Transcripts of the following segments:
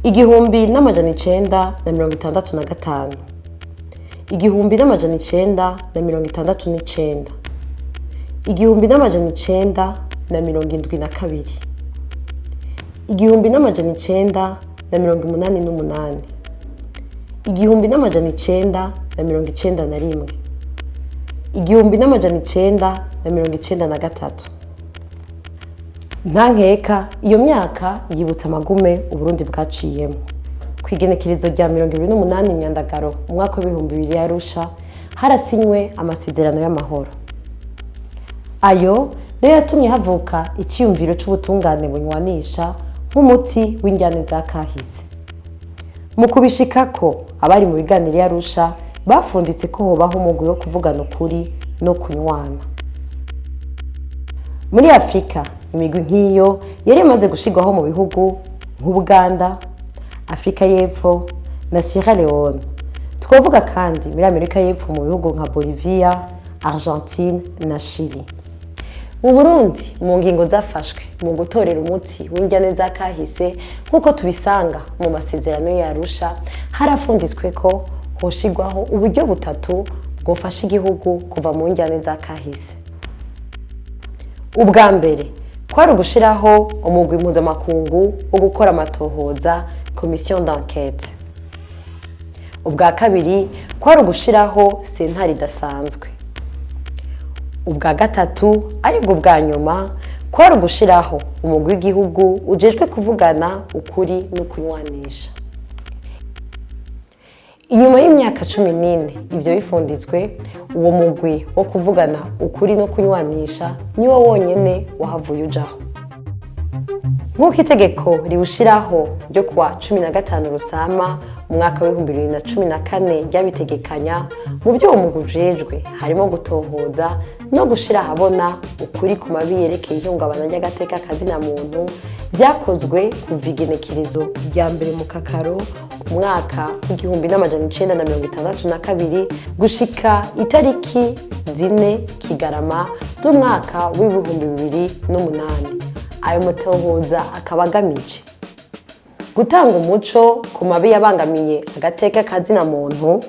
igihumbi n'amajana icenda na mirongo itandatu na gatanu, igihumbi n'amajana icenda na mirongo itandatu n'icenda, igihumbi n'amajana icenda na mirongo indwi na kabiri, igihumbi n'amajana icenda na mirongo umunani n'umunani, igihumbi n'amajana icenda na mirongo icenda na rimwe, igihumbi n'amajana icenda na mirongo icenda na gatatu. Nta nkeka iyo myaka yibutsa amagume Uburundi bwaciyemo. Kw'igenekerezo rya 28 Myandagaro mu mwaka w'2000 ya Arusha harasinywe amasezerano y'amahoro. Ayo niyo yatumye havuka iciyumviro c'ubutungane bunywanisha nk'umuti w'injyane za kahise. Mu kubishikako abari mu biganiro ya Arusha bafunditse ko hobaho umugwi wo kuvugana ukuri no kunywana. Muri Afrika imigwi nk'iyo yari imaze gushigwaho mu bihugu nk'Ubuganda, Afrika y'Epfo na Sierra Leone. Twovuga kandi muri Amerika y'Epfo mu bihugu nka Bolivia, Argentine na Chili. Mu Burundi mu ngingo zafashwe mu gutorera umuti w'injyane za kahise nk'uko tubisanga mu masezerano ya Arusha, harafunditswe ko hoshigwaho uburyo butatu bwofasha igihugu kuva mu njyane za kahise. Ubwa mbere kwari ugushiraho umugwi mpuzamakungu wo gukora amatohoza, commission d'enquête. Ubwa kabiri kwari ugushiraho sentare idasanzwe. Ubwa gatatu aribwo bwa nyuma kwari ugushiraho umugwi w'igihugu ujejwe kuvugana ukuri no kunywanisha. Inyuma y'imyaka 14 ivyo bifunditswe, uwo mugwi wo kuvugana ukuri no kunywanisha niwo wonyene wahavuye ujaho. Nk'uko itegeko riwushiraho ryo kuwa 15 Rusama mu mwaka w'2014 ryabitegekanya, mu byo uwo mugwi ujejwe harimo gutohoza no gushira habona ukuri ku mabi yerekeye ihungabana ry'agateka kazina muntu vyakozwe kuva igenekerezo rya mbere mu Kakaro umwaka w'igihumbi n'amajana icenda na mirongo itandatu na kabiri gushika itariki 4 Kigarama z'umwaka w'2008. Ayo matohoza akaba agamije gutanga umuco ku mabi yabangamiye agateka kazina muntu,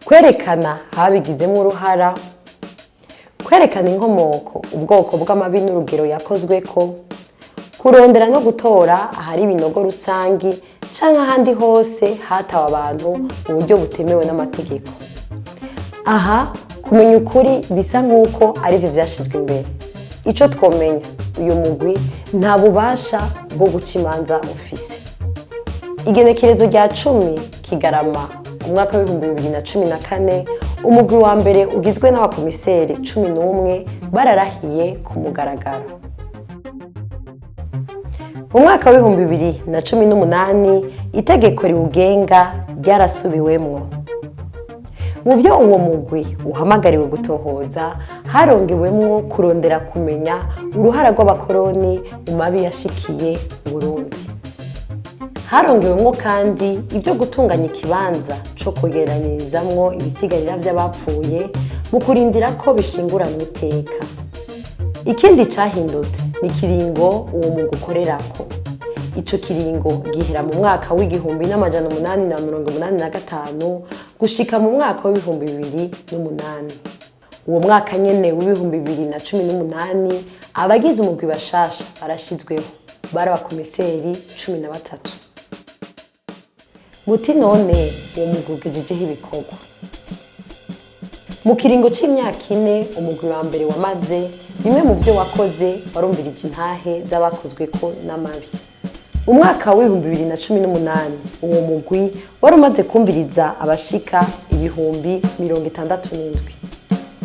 kwerekana ababigizemo uruhara, kwerekana inkomoko, ubwoko bw'amabi n'urugero yakozweko, kurondera no gutora ahari ibinogo rusangi canke ahandi hose hatawe abantu mu buryo butemewe n'amategeko. Aha kumenya ukuri bisa nk'uko arivyo vyashizwe imbere. Ico twomenya, uyu mugwi nta bubasha bwo guca imanza ufise. Igenekerezo rya 10 Kigarama umwaka w'2014 umugwi wa mbere ugizwe n'abakomiseri 11 bararahiye ku mugaragaro. Mu mwaka w'2018 itegeko riwugenga ryarasubiwemwo. Mu byo uwo mugwi uhamagariwe gutohoza harongewemwo kurondera kumenya uruhara rw'abakoroni mu mabi yashikiye Burundi. Harongewemwo kandi ibyo gutunganya ikibanza co kwegeranyirizamwo ibisigarira vy'abapfuye mu kurindira ko bishinguranwa iteka. Ikindi cahindutse ni kiringo uwo mugwi ukorerako. Ico kiringo gihera mu mwaka w'igihumbi n'amajana 885 gushika mu mwaka w'2008. Uwo mwaka nyene w'2018 abagize umugwi bashasha barashizweho, bari abakomiseri 13. Muti none uwo mugwi ugejejeho ibikorwa. Mu kiringo c'imyaka 4 umugwi wa mbere wamaze, bimwe mu byo wakoze warumvirije intahe z'abakozweko n'amabi. Umwaka w'2018 uwo mugwi wari umaze kumviriza abashika 67,000.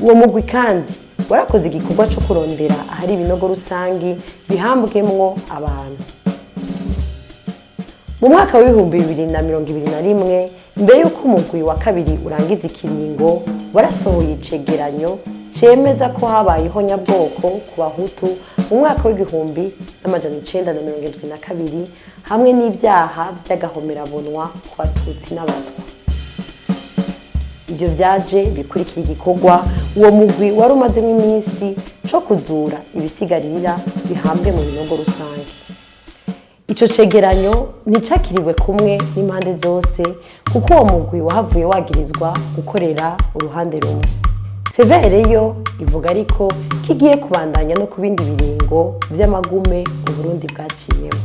Uwo mugwi kandi warakoze igikorwa cyo kurondera ahari ibinogo rusangi bihambwemwo abantu. Mu mwaka w'2021 mbere yuko umugwi wa kabiri urangiza ikiringo, warasohoye icegeranyo cemeza ko habayeho nyabwoko ku Bahutu mu mwaka w'igihumbi n'amajana 1972 hamwe n'ivyaha vy'agahomerabunwa ku Batutsi n'Abatwa. Ivyo vyaje bikurikira igikorwa uwo mugwi wari umazemo iminsi co kuzura ibisigarira bihambwe mu binogo rusange. ico cegeranyo nticakiriwe kumwe n'impande zose kuko uwo mugwi wahavuye wagirizwa gukorera uruhande rumwe. Severe yo ivuga ariko kigiye kubandanya no ku bindi biringo vy'amagume Uburundi bwaciyemo.